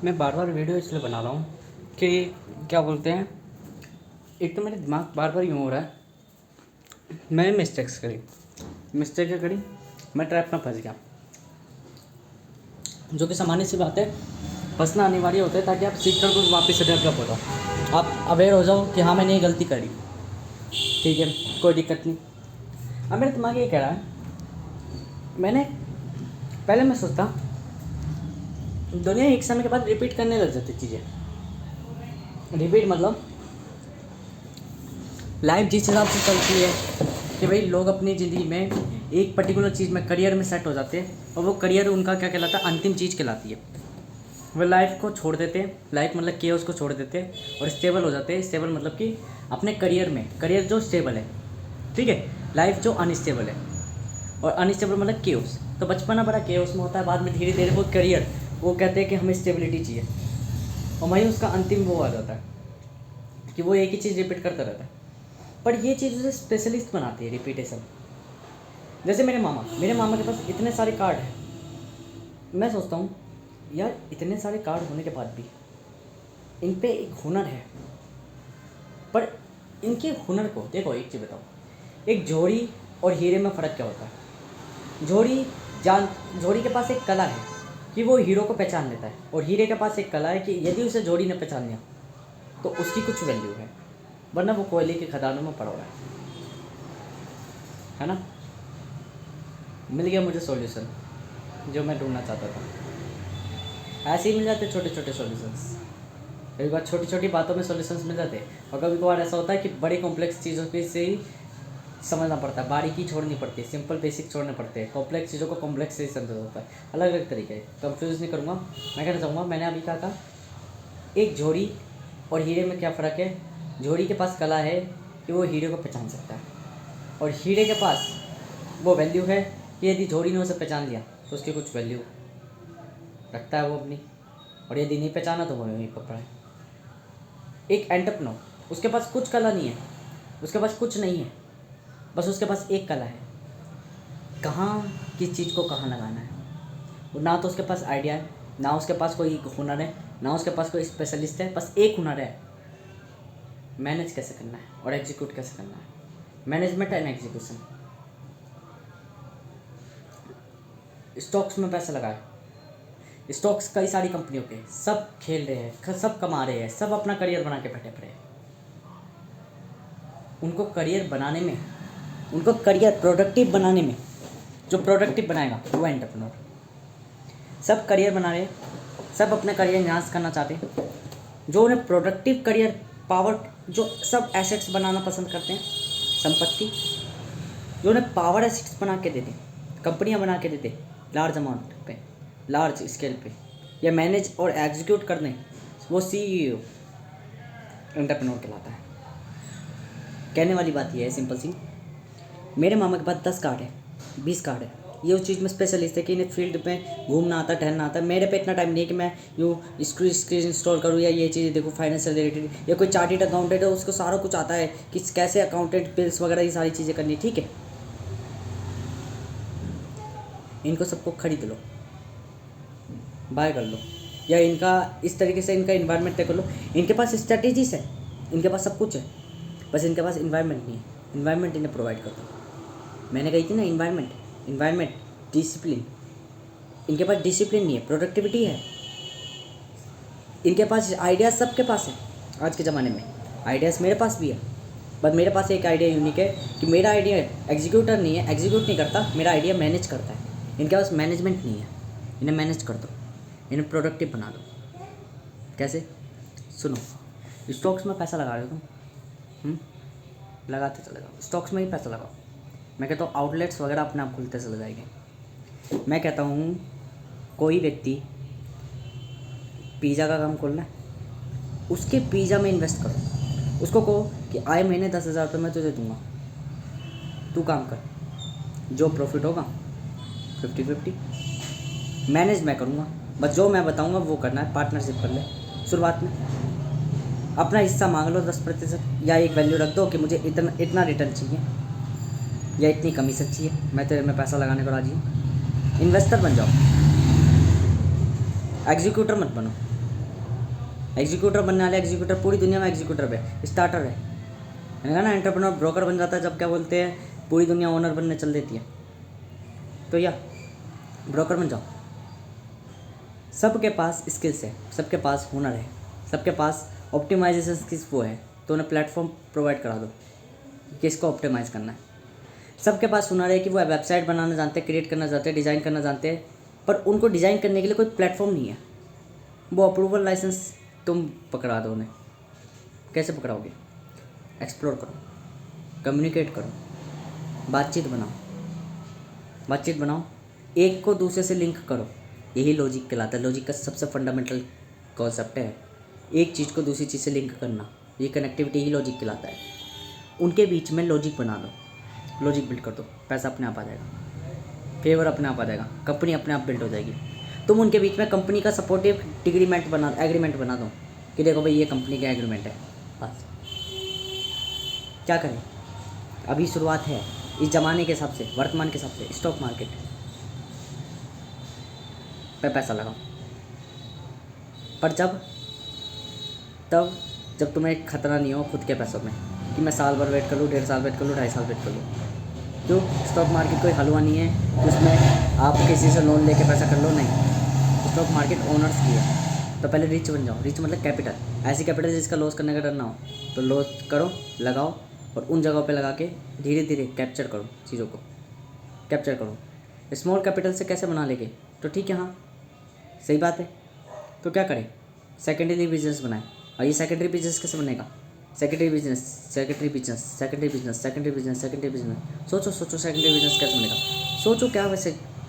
मैं बार बार वीडियो इसलिए बना रहा हूँ कि क्या बोलते हैं, एक तो मेरे दिमाग बार बार यूँ हो रहा है, मैंने मिस्टेक्स करी, मिस्टेक क्या करी, मैं ट्रैप में फंस गया, जो कि सामान्य सी बात है, फंसना अनिवार्य होता है ताकि आप सीख कर कुछ वापस से डेवलप हो जाओ, आप अवेयर हो जाओ कि हाँ मैंने ये गलती करी, ठीक है, कोई दिक्कत नहीं। अब मेरे दिमाग ये कह रहा है, पहले मैं सोचता दुनिया एक समय के बाद रिपीट करने लग जाती चीज़ें। रिपीट मतलब लाइफ जिस हिसाब से चलती है कि भाई लोग अपनी ज़िंदगी में एक पर्टिकुलर चीज़ में करियर में सेट हो जाते हैं और वो करियर उनका क्या कहलाता है, अंतिम चीज़ कहलाती है। वो लाइफ को छोड़ देते हैं, लाइफ मतलब केओस को छोड़ देते हैं और स्टेबल हो जाते हैं। स्टेबल मतलब कि अपने करियर में, करियर जो स्टेबल है, ठीक है, लाइफ जो अनस्टेबल है, और अनस्टेबल मतलब केओस। तो बचपना बड़ा केओस में होता है, बाद में धीरे धीरे वो करियर, वो कहते हैं कि हमें स्टेबिलिटी चाहिए, और वहीं उसका अंतिम वो आ जाता है कि वो एक ही चीज़ रिपीट करता रहता है। पर ये चीज़ उसे स्पेशलिस्ट बनाती है, रिपीटेशन। जैसे मेरे मामा के पास इतने सारे कार्ड हैं, मैं सोचता हूँ यार इतने सारे कार्ड होने के बाद भी इन पे एक हुनर है, पर इनके हुनर को देखो, एक चीज़ बताओ, एक झोरी और हीरे में फ़र्क क्या होता है। झोरी के पास एक कला है कि वो हीरो को पहचान लेता है, और हीरे के पास एक कला है कि यदि उसे झोरी ने पहचान लिया तो उसकी कुछ वैल्यू है, वरना वो कोयले के खदानों में पड़ा हुआ है ना। मिल गया मुझे सॉल्यूशन जो मैं ढूंढना चाहता था। ऐसे ही मिल जाते छोटे छोटे सॉल्यूशंस, कई बार छोटी छोटी बातों में सॉल्यूशंस मिल जाते, और कभी कभार ऐसा होता है कि बड़ी कॉम्प्लेक्स चीज़ों पे से ही समझना पड़ता है, बारीकी छोड़नी पड़ती है, सिंपल बेसिक छोड़ने पड़ते हैं, कॉम्प्लेक्स चीज़ों को कॉम्प्लेक्स से ही समझा जाता है। अलग अलग तरीके, कंफ्यूज नहीं करूँगा, मैं कहना चाहूँगा, मैंने अभी कहा था एक झोरी और हीरे में क्या फ़र्क है। झोरी के पास कला है कि वो हीरे को पहचान सकता है, और हीरे के पास वो वैल्यू है कि यदि झोरी ने उसे पहचान लिया तो उसकी कुछ वैल्यू रखता है वो अपनी, और यदि नहीं पहचाना तो वो वहीं पर पड़ा है। एक एंटरप्रेन्योर, उसके पास कुछ कला नहीं है, उसके पास कुछ नहीं है, बस उसके पास एक कला है, कहाँ किस चीज़ को कहाँ लगाना है। वो ना तो उसके पास आइडिया है, ना उसके पास कोई हुनर है, ना उसके पास कोई स्पेशलिस्ट है, बस एक हुनर है, मैनेज कैसे करना है और एग्जीक्यूट कैसे करना है। Management and execution. स्टॉक्स में पैसा लगाए, स्टॉक्स कई सारी कंपनियों के, सब खेल रहे हैं, सब कमा रहे हैं, सब अपना करियर बना के बैठे पड़े हैं। उनको करियर बनाने में, उनको करियर प्रोडक्टिव बनाने में, जो प्रोडक्टिव बनाएगा वो एंटरप्रेन्योर। सब करियर बना रहे हैं, सब अपना करियर एनहांस करना चाहते हैं, जो उन्हें प्रोडक्टिव करियर पावर, जो सब एसेट्स बनाना पसंद करते हैं, संपत्ति जो उन्हें पावर एसेट्स बना के देते, कंपनियां बना के देते लार्ज अमाउंट पे, लार्ज स्केल पे, या मैनेज और एग्जीक्यूट करने, वो सीईओ एंटरप्रेन्योर कहलाता है। कहने वाली बात ये है सिंपल सी, मेरे मामा के पास 10 कार्ड है, 20 कार्ड है, ये उस चीज़ में स्पेशलिस्ट है कि इन्हें फील्ड में घूमना आता, टहलना आता है। मेरे पे इतना टाइम नहीं है कि मैं यूँ स्क्रीन इंस्टॉल करूँ या ये चीज़ें देखूँ फाइनेंशियल रिलेटेड, या कोई चार्टेड अकाउंटेंट है उसको सारा कुछ आता है कि कैसे अकाउंटेंट बिल्स वगैरह ये सारी चीज़ें करनी, ठीक है। इनको सबको खरीद लो, बाय कर लो, या इनका इस तरीके से इनका इन्वायरमेंट तय कर लो। इनके पास स्ट्रेटेजीज है, इनके पास सब कुछ है, बस इनके पास इन्वायरमेंट नहीं है। इन्वायरमेंट इन्हें प्रोवाइड कर दो। मैंने कही थी ना, इन्वायरमेंट डिसिप्लिन। इनके पास डिसिप्लिन नहीं है, प्रोडक्टिविटी है। इनके पास आइडियाज़, सबके पास है आज के ज़माने में, आइडियाज़ मेरे पास भी है, बट मेरे पास एक आइडिया यूनिक है कि मेरा आइडिया एग्जीक्यूटर नहीं है, एग्जीक्यूट नहीं करता, मेरा आइडिया मैनेज करता है। इनके पास मैनेजमेंट नहीं है, इन्हें मैनेज कर दो, इन्हें प्रोडक्टिव बना दो। कैसे? सुनो, स्टॉक्स में पैसा लगा रहे हो तुम, लगाते चले जाओ, स्टॉक्स में ही पैसा लगाओ। मैं कहता हूँ आउटलेट्स वगैरह अपने आप खुलते चले जाएंगे। मैं कहता हूँ कोई व्यक्ति पिज़्ज़ा का काम खोलना है, उसके पिज़्ज़ा में इन्वेस्ट करो, उसको कहो कि आए महीने 10,000 रुपये मैं तुझे दूंगा, तू काम कर, जो प्रॉफिट होगा 50-50 मैनेज मैं करूँगा, बस जो मैं बताऊँगा वो करना है। पार्टनरशिप कर ले, शुरुआत में अपना हिस्सा मांग लो 10%, या एक वैल्यू रख दो कि मुझे इतना रिटर्न चाहिए या इतनी कमीशन चाहिए, मैं तेरे में पैसा लगाने को राजी हूँ। इन्वेस्टर बन जाओ, एग्जीक्यूटर मत बनो। एग्जीक्यूटर बनने वाले एग्जीक्यूटर पूरी दुनिया में एग्जीक्यूटर पे स्टार्टर है। मैंने कहा ना एंटरप्रेन्योर ब्रोकर बन जाता है जब क्या बोलते हैं पूरी दुनिया ओनर बनने चल देती है। तो या ब्रोकर बन जाओ। सबके पास स्किल्स है, सबके पास हुनर है, सबके पास ऑप्टिमाइजेशन स्किल्स वो है, तो उन्हें प्लेटफॉर्म प्रोवाइड करा दो कि इसको ऑप्टिमाइज़ करना है। सबके पास हुनर है कि वो वेबसाइट बनाना जानते हैं, क्रिएट करना जानते हैं, डिज़ाइन करना जानते हैं, पर उनको डिज़ाइन करने के लिए कोई प्लेटफॉर्म नहीं है। वो अप्रूवल लाइसेंस तुम पकड़ा दो उन्हें, कैसे पकड़ाओगे? एक्सप्लोर करो, कम्युनिकेट करो, बातचीत बनाओ, एक को दूसरे से लिंक करो। यही लॉजिक कहलाता है। लॉजिक का सबसे फंडामेंटल कॉन्सेप्ट है एक चीज़ को दूसरी चीज़ से लिंक करना। ये कनेक्टिविटी ही लॉजिक कहलाता है। उनके बीच में लॉजिक बना दो, लॉजिक बिल्ड कर दो, पैसा अपने आप आ जाएगा, फेवर अपने आप आ जाएगा, कंपनी अपने आप बिल्ड हो जाएगी। तुम उनके बीच में कंपनी का सपोर्टिव एग्रीमेंट बना दो कि देखो भाई ये कंपनी का एग्रीमेंट है। बस क्या करें, अभी शुरुआत है। इस ज़माने के हिसाब से, वर्तमान के हिसाब से स्टॉक मार्केट पे पैसा लगाओ, पर जब तुम्हें खतरा नहीं हो खुद के पैसों में कि मैं साल भर वेट कर लूँ, 1.5 साल वेट कर लूँ, 2.5 साल वेट कर लूँ। क्यों? स्टॉक मार्केट कोई हलवा नहीं है कि उसमें आप किसी से लोन लेके पैसा कर लो, नहीं। स्टॉक मार्केट ओनर्स की है। तो पहले रिच बन जाओ। रिच मतलब कैपिटल, ऐसी कैपिटल जिसका लॉस करने का डर ना हो। तो लॉस करो, लगाओ, और उन जगहों पे लगा के धीरे धीरे कैप्चर करो, चीज़ों को कैप्चर करो। स्मॉल कैपिटल से कैसे बना लेंगे? तो ठीक है, हाँ सही बात है। तो क्या करें? सेकेंडरी बिजनेस बनाए। और ये सेकेंडरी बिजनेस कैसे बनेगा? Secondary business. सोचो सेकेंडरी बिजनेस कैसे बनेगा। सोचो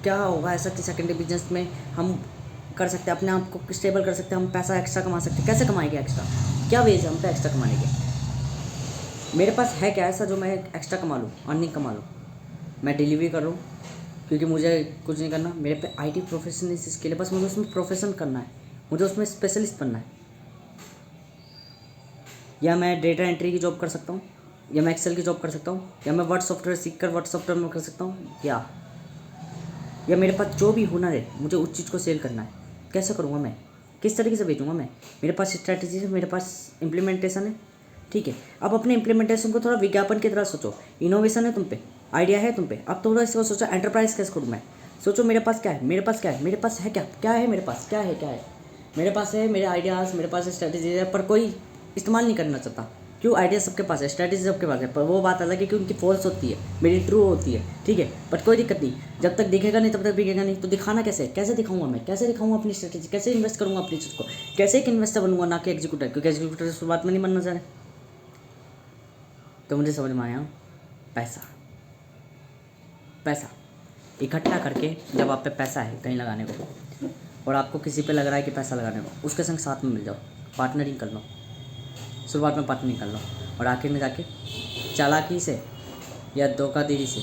क्या होगा ऐसा कि सेकेंडरी बिजनेस में हम कर सकते हैं, अपने आप को स्टेबल कर सकते हैं, हम पैसा एक्स्ट्रा कमा सकते हैं। कैसे कमाएंगे एक्स्ट्रा? क्या वेज है हम पे एक्स्ट्रा कमाने के? मेरे पास है क्या ऐसा जो मैं एक्स्ट्रा कमा लूँ, अर्निंग कमा लूँ? मैं डिलीवरी कर रहा हूँ क्योंकि मुझे कुछ नहीं करना, मेरे पे आईटी प्रोफेशन स्किल है, बस मुझे उसमें प्रोफेशन करना है, मुझे उसमें स्पेशलिस्ट बनना है। या मैं डेटा एंट्री की जॉब कर सकता हूँ, या मैं एक्सेल की जॉब कर सकता हूँ, या मैं वर्ड सॉफ्टवेयर सीख कर वर्ड सॉफ्टवेयर में कर सकता हूँ, या मेरे पास जो भी हुनर है मुझे उस चीज़ को सेल करना है। कैसे करूँगा मैं? किस तरीके से बेचूँगा मैं? मेरे पास स्ट्रैटेजी है, मेरे पास इम्प्लीमेंटेशन है, ठीक है। अब अपने इम्प्लीमेंटेशन को थोड़ा विज्ञापन की तरह सोचो। इनोवेशन है तुम पे, आइडिया है तुम पे, अब थोड़ा इसको सोचो एंटरप्राइज कैसे करूँ मैं। सोचो मेरे पास क्या है, मेरे पास है मेरे पास है मेरे आइडियाज़, मेरे पास स्ट्रैटेजी है, पर कोई इस्तेमाल नहीं करना चाहता। क्यों? आइडिया सबके पास है, स्ट्रैटेजी सबके पास है, पर वो बात अलग है कि उनकी फॉल्स होती है, मेरी ट्रू होती है, ठीक है। बट कोई दिक्कत नहीं, जब तक दिखेगा नहीं तब तक बिकेगा नहीं। तो दिखाना कैसे दिखाऊंगा मैं? कैसे दिखाऊंगा अपनी स्ट्रैटेजी? कैसे इन्वेस्ट करूँगा अपनी चीज़ को? कैसे एक इन्वेस्टर बनूंगा, ना कि एग्जीक्यूटर, क्योंकि एग्जीक्यूटर शुरुआत में नहीं बनना चाह रहे। तो मुझे समझ में आया, पैसा इकट्ठा करके, जब आप पे पैसा है कहीं लगाने को और आपको किसी पे लग रहा है कि पैसा लगाने को, उसके संग साथ में मिल जाओ, पार्टनरिंग कर लो। शुरुआत में पार्टनरिंग कर लो और आखिर में जाके चालाकी से या धोखाधड़ी से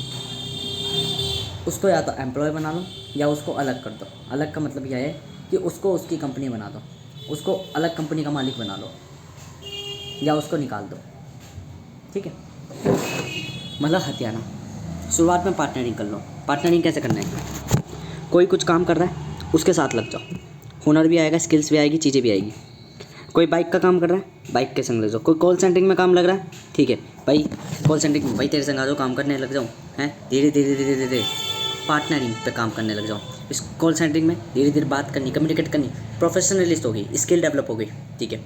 उसको या तो एम्प्लॉय बना लो या उसको अलग कर दो। अलग का मतलब यह है कि उसको उसकी कंपनी बना दो, उसको अलग कंपनी का मालिक बना लो या उसको निकाल दो, ठीक है। मतलब हथियाना। शुरुआत में पार्टनरिंग कर लो। पार्टनरिंग कैसे करना है? कोई कुछ काम कर रहा है उसके साथ लग जाओ, हुनर भी आएगा, स्किल्स भी आएगी, चीज़ें भी आएगी। कोई बाइक का काम कर रहा है, बाइक के संग लग जाओ। कोई कॉल सेंटरिंग में काम लग रहा है, ठीक है भाई, कॉल सेंटरिंग में भाई तेरे संग आ जाओ, काम करने लग जाऊँ, हैं धीरे धीरे पार्टनरिंग पे काम करने लग जाओ। इस कॉल सेंटरिंग में धीरे धीरे बात करनी, कम्युनिकेट करनी, प्रोफेशनलिस्ट हो गई, स्किल डेवलप हो गई, ठीक है।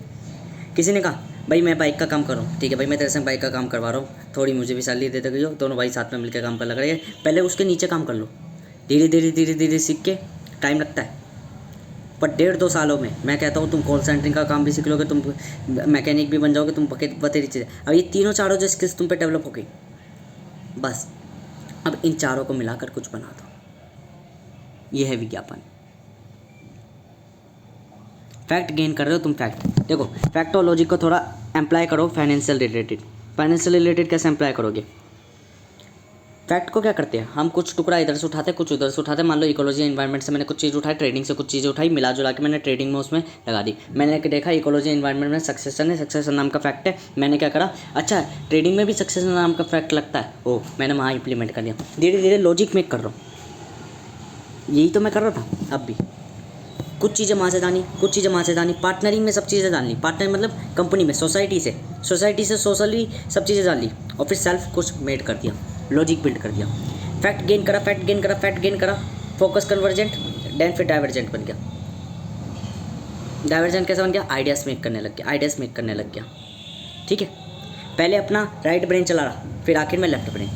किसी ने कहा भाई मैं बाइक का काम कर रहा हूँ, ठीक है भाई मैं तेरे संग बाइक का काम करवा रहा हूँ, थोड़ी मुझे भी सैलरी दे दे, दोनों भाई साथ में मिलकर काम कर लग रहे हैं। पहले उसके नीचे काम कर लो, धीरे धीरे सीख के, टाइम लगता है, पर 1.5-2 सालों में मैं कहता हूँ तुम कॉल सेंटरिंग का काम भी सीख लोगे, तुम मैकेनिक भी बन जाओगे, तुम बतेरी चीज़ें। अब ये तीनों चारों जो स्किल्स तुम पे डेवलप हो गई, बस अब इन चारों को मिलाकर कुछ बना दो। ये है विज्ञापन। फैक्ट गेन कर रहे हो तुम। फैक्ट देखो, फैक्ट और लॉजिक को थोड़ा अप्लाई करो फाइनेंशियल रिलेटेड कैसे अप्लाई करोगे? फैक्ट को क्या करते हैं हम, कुछ टुकड़ा इधर से उठाते कुछ उधर से उठाते। मान लो इकोलॉजी एनवायरनमेंट से मैंने कुछ चीज़ उठाई, ट्रेडिंग से कुछ चीज़ें उठाई, मिला जुला के मैंने ट्रेडिंग में उसमें लगा दी। मैंने देखा इकोलॉजी एनवायरनमेंट में सक्सेशन है, सक्सेशन नाम का फैक्ट है, मैंने क्या करा, अच्छा ट्रेडिंग में भी सक्सेशन नाम का फैक्ट लगता है, ओह मैंने वहाँ इंप्लीमेंट कर लिया। धीरे धीरे लॉजिक मेक कर रहा हूँ, यही तो मैं कर रहा था। अब भी कुछ चीज़ें वहाँ से जानी, कुछ चीज़ें वहाँ से जानी, पार्टनरिंग में सब चीज़ें जान ली, पार्टनर मतलब कंपनी में, सोसाइटी से सोशली सब चीज़ें जान ली, और फिर सेल्फ कुछ मेड कर दिया, लॉजिक बिल्ड कर दिया, फैक्ट गेन करा, फोकस कन्वर्जेंट, देन फिर डाइवर्जेंट बन गया। डाइवर्जेंट कैसे बन गया? आइडियाज़ मेक करने लग गया। ठीक है, पहले अपना राइट ब्रेन चला रहा, फिर आखिर में लेफ्ट ब्रेन।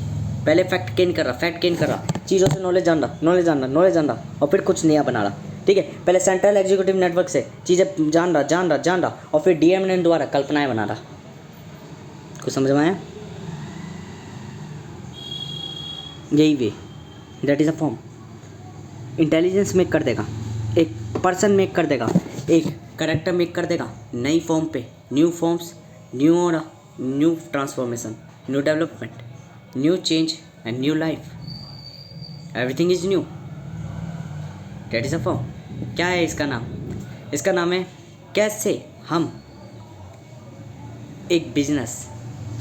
पहले फैक्ट गेन कर रहा, चीज़ों से नॉलेज जान रहा, और फिर कुछ नया बना रहा। ठीक है, पहले सेंट्रल एग्जीक्यूटिव नेटवर्क से चीज़ें जान रहा, और फिर डीएमएन द्वारा कल्पनाएं बना रहा। कुछ समझ में आया? यही वे, that is a form. Intelligence make कर देगा, एक पर्सन मेक कर देगा, एक करेक्टर मेक कर देगा, नई फॉर्म पे, new forms, new aura, new transformation, new development, new change and new life. Everything is new, that is a form. क्या है इसका नाम? इसका नाम है कैसे हम एक बिजनेस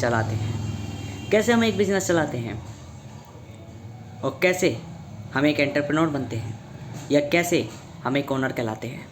चलाते हैं, और कैसे हम एक एंटरप्रेन्योर बनते हैं, या कैसे हम एक ओनर कहलाते हैं।